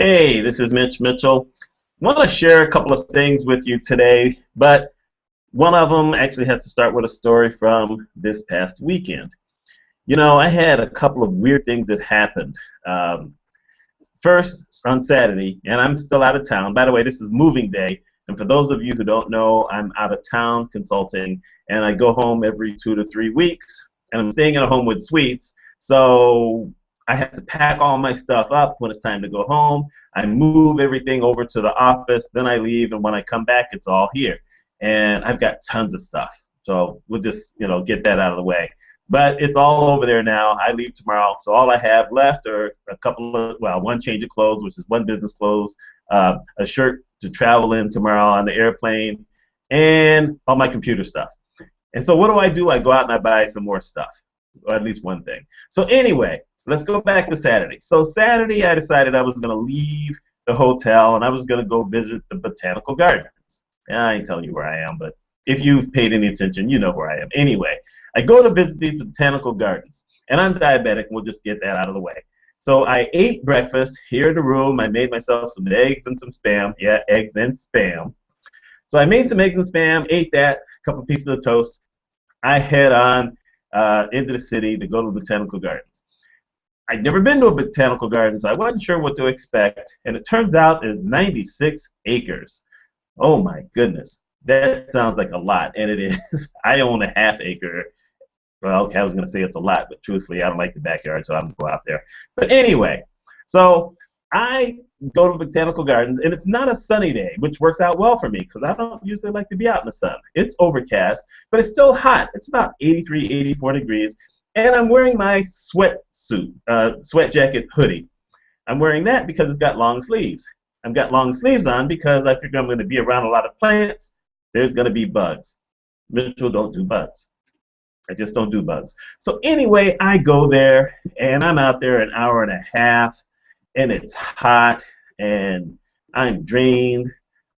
Hey, this is Mitch Mitchell. Want to share a couple of things with you today, but one of them actually has to start with a story from this past weekend. I had a couple of weird things that happened. Um, First, on Saturday, and I'm still out of town. By the way, this is moving day, and for those of you who don't know, I'm out of town consulting, and I go home every 2 to 3 weeks, and I'm staying in a home with suites, so I have to pack all my stuff up when it's time to go home. I move everything over to the office, then I leave, and when I come back, it's all here. And I've got tons of stuff, so we'll just get that out of the way. But it's all over there now. I leave tomorrow, so all I have left are a couple of, well, one change of clothes, which is one business clothes, a shirt to travel in tomorrow on the airplane, and all my computer stuff. And so what do? I go out and I buy some more stuff, or at least one thing. So anyway, let's go back to Saturday. So Saturday, I decided I was going to leave the hotel, and I was going to go visit the botanical gardens. Yeah, I ain't telling you where I am, but if you've paid any attention, you know where I am. Anyway, I go to visit these botanical gardens, and I'm diabetic, and we'll just get that out of the way. So I ate breakfast here in the room. I made myself some eggs and some Spam. Yeah, eggs and Spam. So I made some eggs and Spam, ate that, a couple pieces of toast. I head on into the city to go to the botanical gardens. I'd never been to a botanical garden, so I wasn't sure what to expect, and it turns out it's 96 acres. Oh my goodness. That sounds like a lot, and it is. I own a half acre. Well, okay, I was going to say it's a lot, but truthfully, I don't like the backyard, so I don't go out there. But anyway, so I go to botanical gardens, and it's not a sunny day, which works out well for me because I don't usually like to be out in the sun. It's overcast, but it's still hot. It's about 83, 84 degrees, and I'm wearing my sweatsuit, sweat jacket hoodie. I'm wearing that because it's got long sleeves. I've got long sleeves on because I figure I'm going to be around a lot of plants. There's going to be bugs. Mitchell, don't do bugs. I just don't do bugs. So anyway, I go there, and I'm out there an hour and a half, and it's hot, and I'm drained.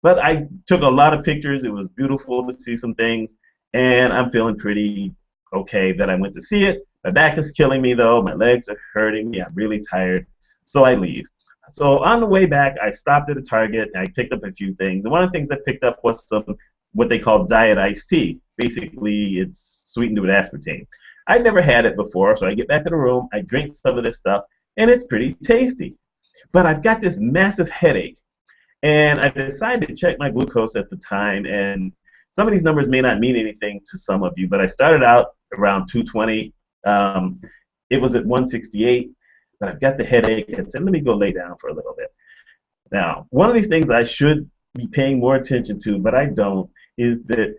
But I took a lot of pictures. It was beautiful to see some things, and I'm feeling pretty okay that I went to see it. My back is killing me, though. My legs are hurting me. I'm really tired, so I leave. So on the way back, I stopped at a Target, and I picked up a few things. And one of the things I picked up was some what they call diet iced tea. Basically, it's sweetened with aspartame. I'd never had it before, so I get back to the room, I drink some of this stuff, and it's pretty tasty. But I've got this massive headache, and I decided to check my glucose at the time, and some of these numbers may not mean anything to some of you, but I started out around 220. It was at 168, but I've got the headache. I said, let me go lay down for a little bit. Now, one of these things I should be paying more attention to, but I don't, is that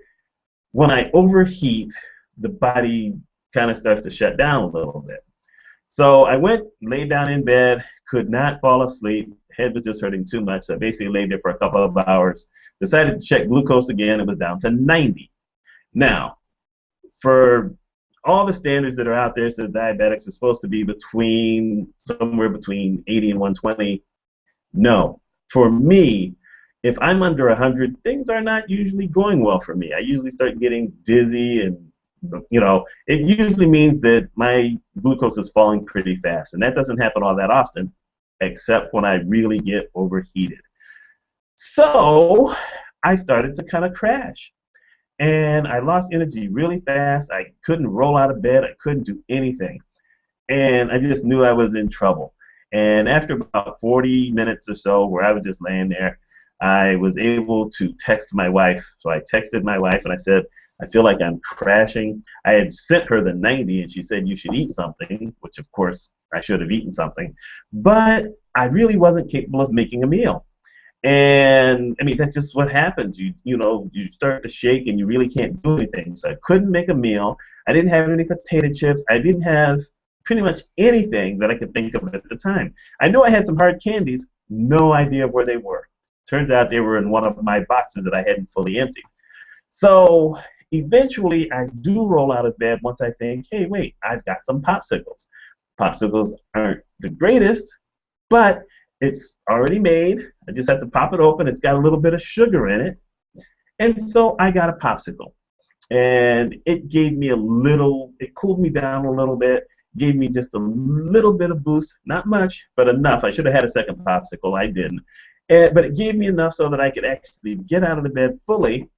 when I overheat, the body kind of starts to shut down a little bit. So I went, laid down in bed, could not fall asleep. Head was just hurting too much, so I basically laid there for a couple of hours. Decided to check glucose again. It was down to 90. Now, for all the standards that are out there, it says diabetics are supposed to be somewhere between 80 and 120. No. For me, if I'm under 100, things are not usually going well for me. I usually start getting dizzy, and it usually means that my glucose is falling pretty fast, and that doesn't happen all that often, except when I really get overheated. So I started to kind of crash, and I lost energy really fast. I couldn't roll out of bed. I couldn't do anything, and I just knew I was in trouble. And after about 40 minutes or so, where I was just laying there, I was able to text my wife. So I texted my wife and I said, I feel like I'm crashing. I had sent her the 90 and she said, you should eat something, which of course I should have eaten something. But I really wasn't capable of making a meal. And I mean, that's just what happens. You start to shake and you really can't do anything. So I couldn't make a meal. I didn't have any potato chips. I didn't have pretty much anything that I could think of at the time. I know I had some hard candies, no idea where they were. Turns out they were in one of my boxes that I hadn't fully emptied. So eventually I do roll out of bed once I think, hey, wait, I've got some popsicles. Popsicles aren't the greatest, but it's already made. I just have to pop it open. It's got a little bit of sugar in it. And so I got a popsicle. And it gave me it cooled me down a little bit. gave me just a little bit of boost, not much, but enough. I should have had a second popsicle, I didn't. But it gave me enough so that I could actually get out of the bed fully,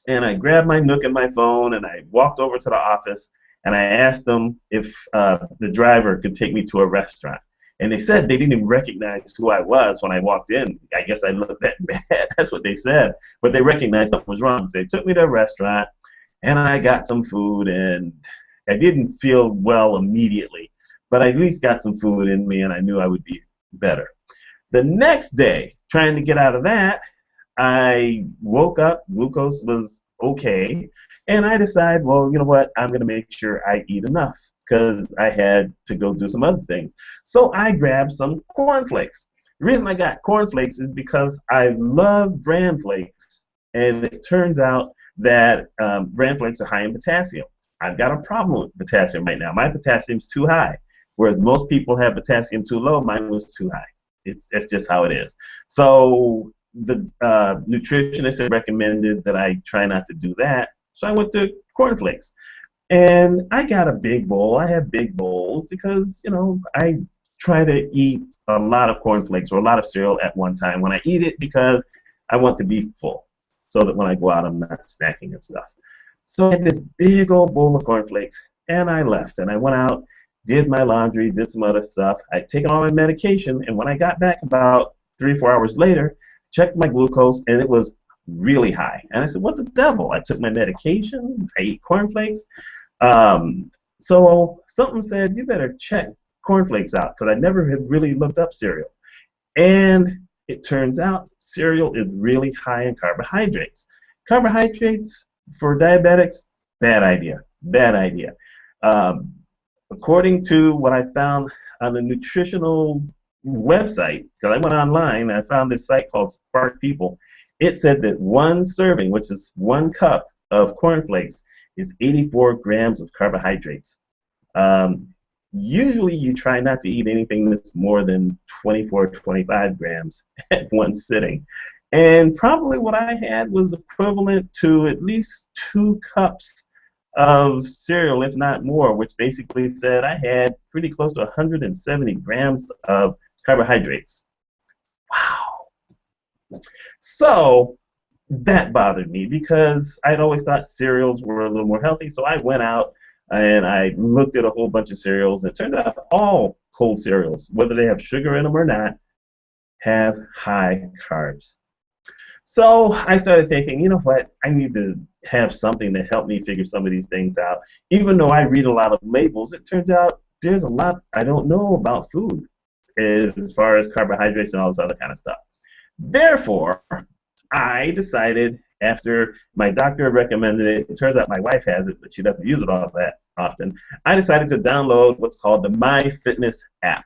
and I grabbed my Nook and my phone, and I walked over to the office, and I asked them if the driver could take me to a restaurant. And they said they didn't even recognize who I was when I walked in. I guess I looked that bad. That's what they said. But they recognized something was wrong. So they took me to a restaurant, and I got some food, and I didn't feel well immediately. But I at least got some food in me, and I knew I would be better. The next day, trying to get out of that, I woke up, glucose was okay, and I decided, well, you know what, I'm going to make sure I eat enough because I had to go do some other things. So I grabbed some cornflakes. The reason I got cornflakes is because I love bran flakes, and it turns out that bran flakes are high in potassium. I've got a problem with potassium right now. My potassium's too high, whereas most people have potassium too low. Mine was too high. It's just how it is. So the nutritionist had recommended that I try not to do that, so I went to cornflakes. And I got a big bowl. I have big bowls because, you know, I try to eat a lot of cornflakes or a lot of cereal at one time when I eat it because I want to be full so that when I go out I'm not snacking and stuff. So I had this big old bowl of cornflakes, and I left, and I went out, did my laundry, did some other stuff. I'd taken all my medication, and when I got back about 3 or 4 hours later, checked my glucose, and it was really high. And I said, what the devil? I took my medication, I ate cornflakes. So something said, you better check cornflakes out, because I never had really looked up cereal. And it turns out cereal is really high in carbohydrates. Carbohydrates for diabetics, bad idea, bad idea. According to what I found on the nutritional website, because I went online and I found this site called Spark People, it said that one serving, which is 1 cup of cornflakes, is 84 grams of carbohydrates. Usually you try not to eat anything that's more than 24, 25 grams at one sitting. And probably what I had was equivalent to at least 2 cups of cereal, if not more, which basically said I had pretty close to 170 grams of carbohydrates. Wow. So that bothered me because I'd always thought cereals were a little more healthy, so I went out and I looked at a whole bunch of cereals, and it turns out all cold cereals, whether they have sugar in them or not, have high carbs. So I started thinking, you know what, I need to have something to help me figure some of these things out. Even though I read a lot of labels, it turns out there's a lot I don't know about food as far as carbohydrates and all this other kind of stuff. Therefore, I decided, after my doctor recommended it, it turns out my wife has it, but she doesn't use it all that often, I decided to download what's called the Myfitness app.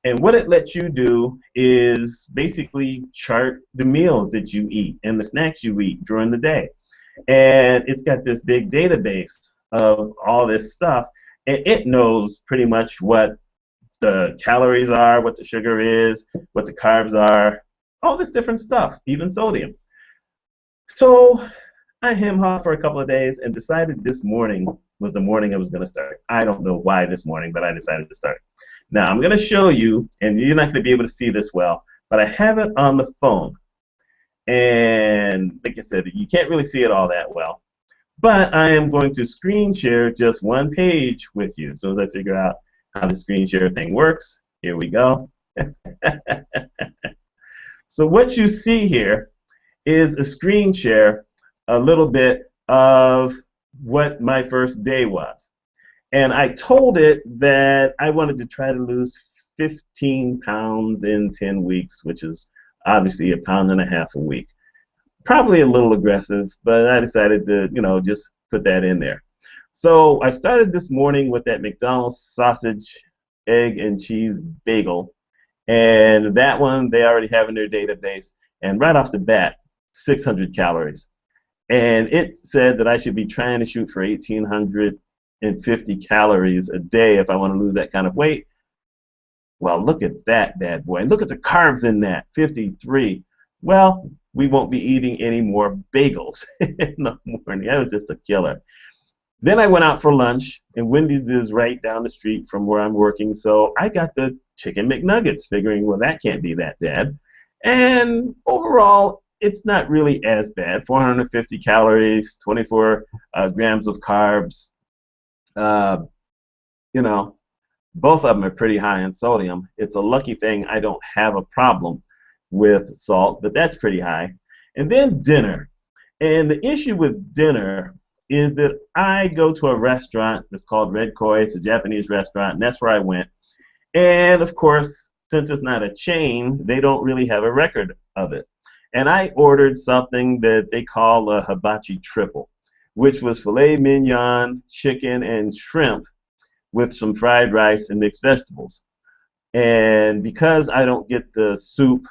And what it lets you do is basically chart the meals that you eat and the snacks you eat during the day. And it's got this big database of all this stuff, and it knows pretty much what the calories are, what the sugar is, what the carbs are, all this different stuff, even sodium. So I hem-hawed for a couple of days and decided this morning was the morning I was going to start. I don't know why this morning, but I decided to start. Now, I'm going to show you, and you're not going to be able to see this well, but I have it on the phone. And like I said, you can't really see it all that well. But I am going to screen share just one page with you. So as I figure out how the screen share thing works, here we go. So what you see here is a screen share, a little bit of what my first day was. And I told it that I wanted to try to lose 15 pounds in 10 weeks, which is obviously 1.5 pounds a week. Probably a little aggressive, but I decided to, you know, just put that in there. So I started this morning with that McDonald's sausage, egg, and cheese bagel. And that one they already have in their database. And right off the bat, 600 calories. And it said that I should be trying to shoot for 1,850 calories a day if I want to lose that kind of weight. Well, look at that bad boy. And look at the carbs in that, 53. Well, we won't be eating any more bagels in the morning. That was just a killer. Then I went out for lunch, and Wendy's is right down the street from where I'm working, so I got the chicken McNuggets, figuring, well, that can't be that bad. And overall, it's not really as bad. 450 calories, 24 grams of carbs. Uh, you know, both of them are pretty high in sodium. It's a lucky thing I don't have a problem with salt, but that's pretty high. And then dinner. And the issue with dinner is that I go to a restaurant that's called Red Koi. It's a Japanese restaurant, and that's where I went. And of course, since it's not a chain, they don't really have a record of it. And I ordered something that they call a hibachi triple, which was filet mignon, chicken, and shrimp with some fried rice and mixed vegetables. And because I don't get the soup,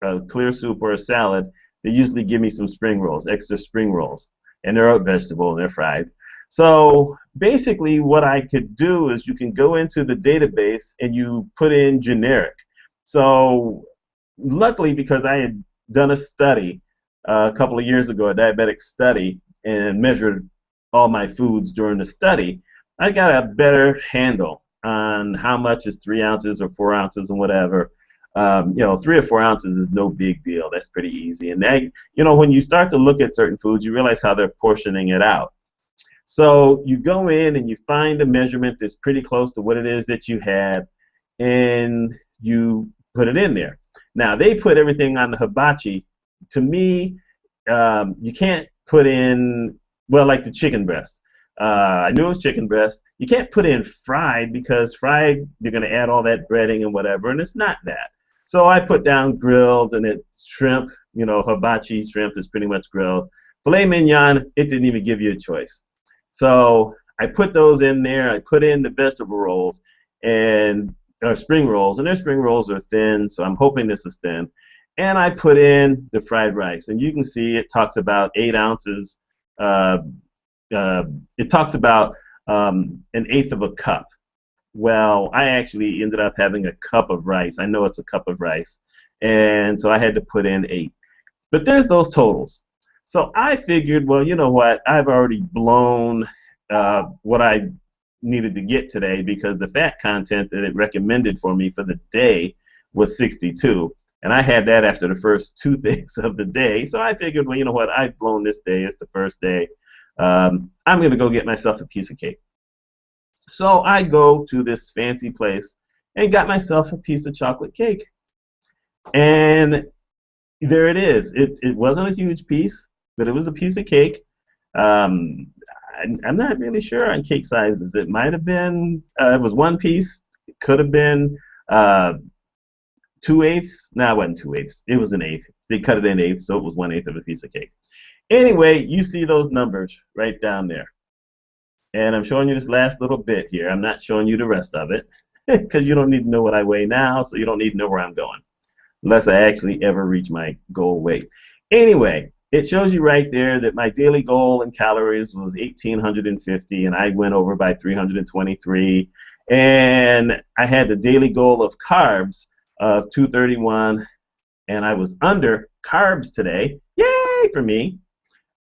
a clear soup or a salad, they usually give me some spring rolls, extra spring rolls. And they're a vegetable and they're fried. So basically what I could do is you can go into the database and you put in generic. So luckily, because I had done a study a couple of years ago, a diabetic study, and measured all my foods during the study, I got a better handle on how much is 3 ounces or 4 ounces and whatever. 3 or 4 ounces is no big deal. That's pretty easy. And then, when you start to look at certain foods, you realize how they're portioning it out. So you go in and you find a measurement that's pretty close to what it is that you had, and you put it in there. Now, they put everything on the hibachi. To me, you can't put in, well, like the chicken breast. I knew it was chicken breast. You can't put in fried, because fried, you're going to add all that breading and whatever, and it's not that. So I put down grilled, and it's shrimp. Hibachi shrimp is pretty much grilled. Filet mignon, it didn't even give you a choice. So I put those in there. I put in the vegetable rolls and spring rolls, and their spring rolls are thin, so I'm hoping this is thin. And I put in the fried rice, and you can see it talks about 8 ounces. It talks about 1/8 of a cup. Well, I actually ended up having a cup of rice. I know it's a cup of rice, and so I had to put in 8. But there's those totals. So I figured, well, you know what? I've already blown what I needed to get today, because the fat content that it recommended for me for the day was 62. And I had that after the first 2 things of the day. So I figured, well, you know what? I've blown this day. It's the first day. I'm going to go get myself a piece of cake. So I go to this fancy place and got myself a piece of chocolate cake. And there it is. It wasn't a huge piece, but it was a piece of cake. I'm not really sure on cake sizes. It might have been, it was 1 piece. It could have been 2/8. No, it wasn't 2/8. It was 1/8. They cut it in 8ths, so it was 1/8 of a piece of cake. Anyway, you see those numbers right down there. And I'm showing you this last little bit here. I'm not showing you the rest of it, because you don't need to know what I weigh now, so you don't need to know where I'm going, unless I actually ever reach my goal weight. Anyway, it shows you right there that my daily goal in calories was 1,850, and I went over by 323. And I had the daily goal of carbs of 231, and I was under carbs today. Yay for me.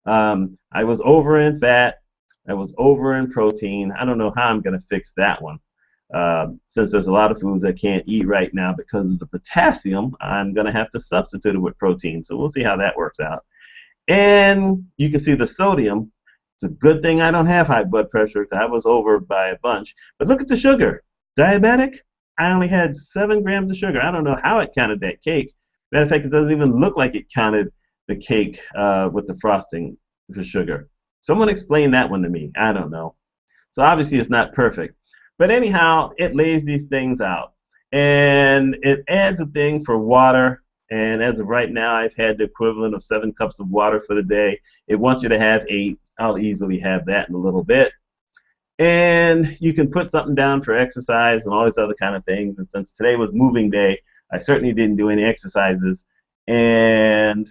I was over in fat. I was over in protein. I don't know how I'm going to fix that one. Since there's a lot of foods I can't eat right now because of the potassium, I'm going to have to substitute it with protein. So we'll see how that works out. And you can see the sodium. It's a good thing I don't have high blood pressure, because I was over by a bunch. But look at the sugar. Diabetic, I only had 7 grams of sugar. I don't know how it counted that cake. Matter of fact, it doesn't even look like it counted the cake with the frosting for sugar. Someone explain that one to me. I don't know. So obviously it's not perfect. But anyhow, it lays these things out. And it adds a thing for water. And as of right now, I've had the equivalent of 7 cups of water for the day. It wants you to have 8. I'll easily have that in a little bit. And you can put something down for exercise and all these other kind of things. And since today was moving day, I certainly didn't do any exercises. And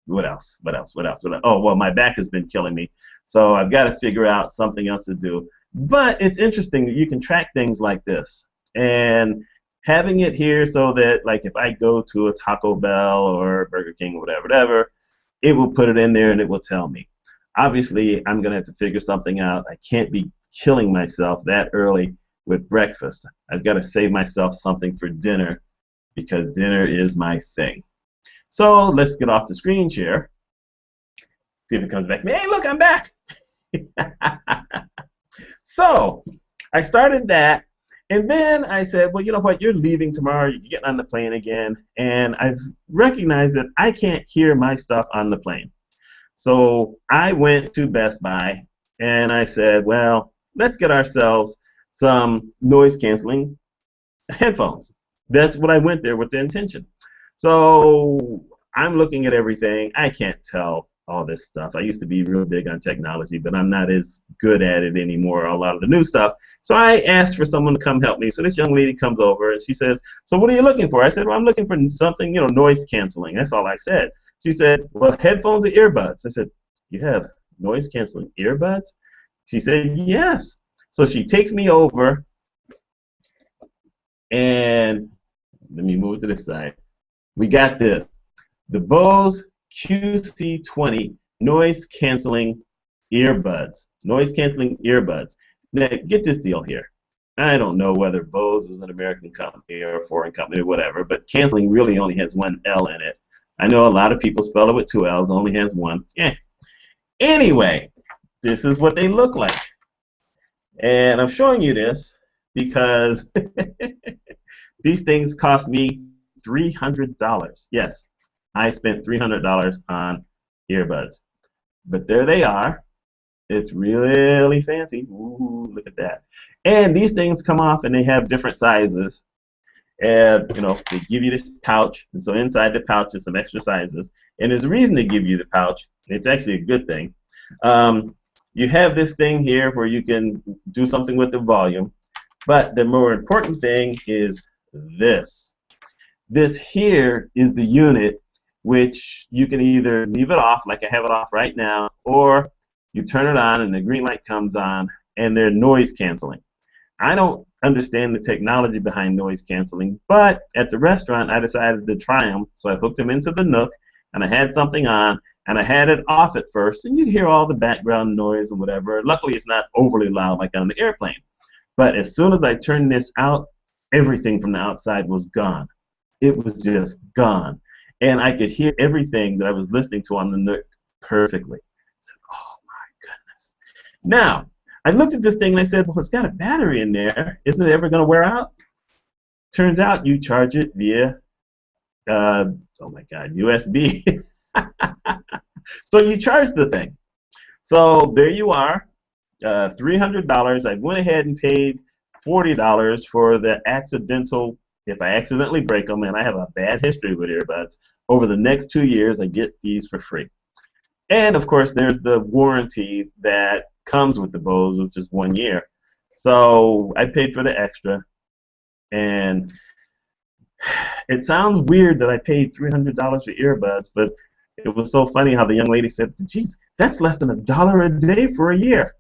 what else? Oh, well, my back has been killing me. So I've got to figure out something else to do. But it's interesting that you can track things like this. And having it here so that, like, if I go to a Taco Bell or Burger King or whatever, it will put it in there and it will tell me. Obviously, I'm going to have to figure something out. I can't be killing myself that early with breakfast. I've got to save myself something for dinner because dinner is my thing. So let's get off the screen share. See if it comes back. Hey, look, I'm back. So I started that, and then I said, well, you know what? You're leaving tomorrow. You're getting on the plane again, and I've recognized that I can't hear my stuff on the plane. So I went to Best Buy, and I said, well, let's get ourselves some noise-canceling headphones. That's what I went there with the intention. So I'm looking at everything. I can't tell all this stuff. I used to be real big on technology, but I'm not as good at it anymore, a lot of the new stuff. So I asked for someone to come help me. So this young lady comes over, and she says, so what are you looking for? I said, well, I'm looking for something, noise canceling. That's all I said. She said, well, headphones or earbuds? I said, you have noise canceling earbuds? She said, yes. So she takes me over, and let me move to this side. We got this. The Bose QC20 noise canceling earbuds. Noise canceling earbuds. Now, get this deal here. I don't know whether Bose is an American company or a foreign company or whatever, but canceling really only has one L in it. I know a lot of people spell it with two L's, only has one. Yeah. Anyway, this is what they look like. And I'm showing you this because these things cost me $300. Yes, I spent $300 on earbuds. But there they are. It's really fancy. Ooh, look at that. And these things come off and they have different sizes. And they give you this pouch, and so inside the pouch is some extra sizes. And there's a reason to give you the pouch. It's actually a good thing. You have this thing here where you can do something with the volume, but the more important thing is this. This here is the unit which you can either leave it off, like I have it off right now, or you turn it on and the green light comes on and they're noise canceling. I don't understand the technology behind noise canceling, but at the restaurant I decided to try them, so I hooked them into the Nook and I had something on and I had it off at first, and you hear all the background noise and whatever. Luckily it's not overly loud like on the airplane. But as soon as I turned this out, everything from the outside was gone. It was just gone. And I could hear everything that I was listening to on the Nook perfectly. I said, oh my goodness. Now, I looked at this thing and I said, well, it's got a battery in there. Isn't it ever going to wear out? Turns out you charge it via, oh my God, USB. So you charge the thing. So there you are, $300. I went ahead and paid $40 for the accidental, if I accidentally break them, and I have a bad history with earbuds, over the next 2 years I get these for free. And of course there's the warranty that comes with the Bose, which is 1 year. So I paid for the extra, and it sounds weird that I paid $300 for earbuds, but it was so funny how the young lady said, geez, that's less than $1 a day for a year.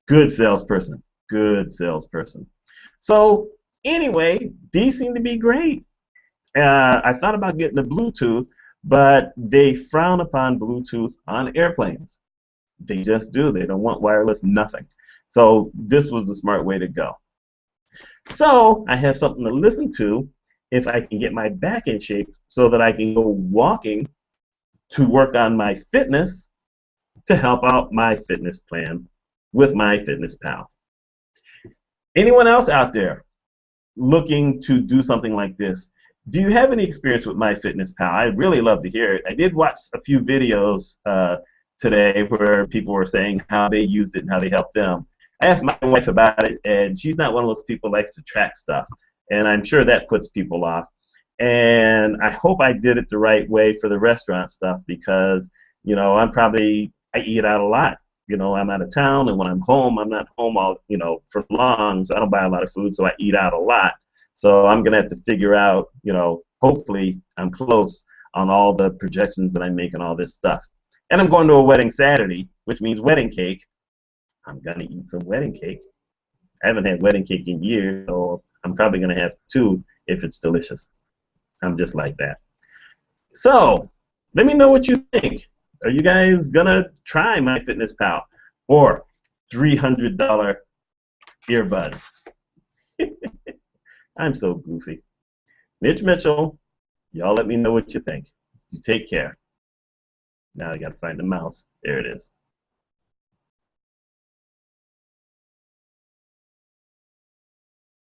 Good salesperson. Good salesperson. So anyway, these seem to be great. I thought about getting a Bluetooth, but they frown upon Bluetooth on airplanes. They just do. They don't want wireless nothing. So this was the smart way to go. So I have something to listen to if I can get my back in shape so that I can go walking to work on my fitness to help out my fitness plan with Myfitnesspal. Anyone else out there looking to do something like this? Do you have any experience with Myfitnesspal? I'd really love to hear it. I did watch a few videos today where people were saying how they used it and how they helped them. I asked my wife about it, and she's not one of those people who likes to track stuff, and I'm sure that puts people off. And I hope I did it the right way for the restaurant stuff because, I eat out a lot. I'm out of town, and when I'm home, I'm not home all, for long, so I don't buy a lot of food, so I eat out a lot. So I'm going to have to figure out, hopefully I'm close on all the projections that I make and all this stuff. And I'm going to a wedding Saturday, which means wedding cake. I'm going to eat some wedding cake. I haven't had wedding cake in years, so I'm probably going to have 2 if it's delicious. I'm just like that. So let me know what you think. Are you guys gonna try MyFitnessPal or $300 earbuds? I'm so goofy. Mitch Mitchell, y'all let me know what you think. You take care. Now I gotta find the mouse. There it is.